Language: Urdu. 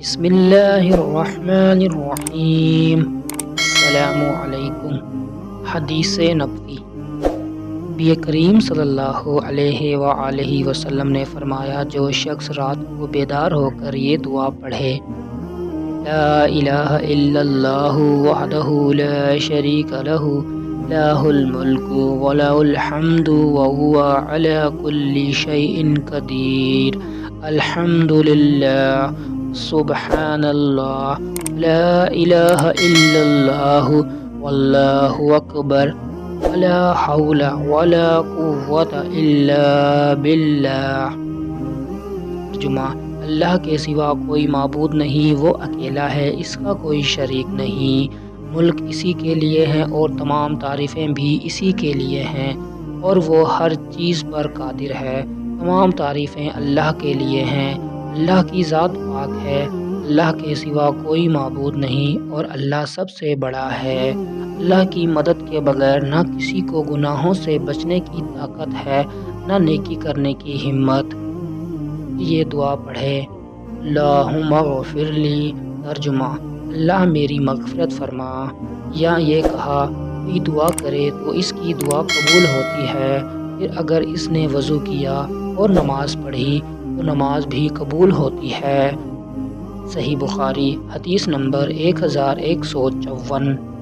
بسم اللہ الرحمن الرحیم۔ السلام علیکم۔ حدیث نبوی۔ نبی کریم صلی اللہ علیہ وآلہ وسلم نے فرمایا، جو شخص رات کو بیدار ہو کر یہ دعا پڑھے، لا الہ الا اللہ وحدہ لا شریک لہ لہ الملک ولہ الحمد وہو علی کل شیء قدیر، الحمد للہ سبحان اللہ لا الہ الا اللہ واللہ اکبر ولا حول ولا قوة الا باللہ۔ ترجمہ: اللہ کے سوا کوئی معبود نہیں، وہ اکیلا ہے، اس کا کوئی شریک نہیں، ملک اسی کے لیے ہے اور تمام تعریفیں بھی اسی کے لیے ہیں، اور وہ ہر چیز پر قادر ہے۔ تمام تعریفیں اللہ کے لیے ہیں، اللہ کی ذات پاک ہے، اللہ کے سوا کوئی معبود نہیں اور اللہ سب سے بڑا ہے۔ اللہ کی مدد کے بغیر نہ کسی کو گناہوں سے بچنے کی طاقت ہے، نہ نیکی کرنے کی ہمت۔ یہ دعا پڑھے، اللہم اغفر لی۔ ترجمہ: اللہ میری مغفرت فرما۔ یا یہ کہا، کوئی دعا کرے تو اس کی دعا قبول ہوتی ہے، پھر اگر اس نے وضو کیا اور نماز پڑھی تو نماز بھی قبول ہوتی ہے۔ صحیح بخاری، حدیث نمبر 1154۔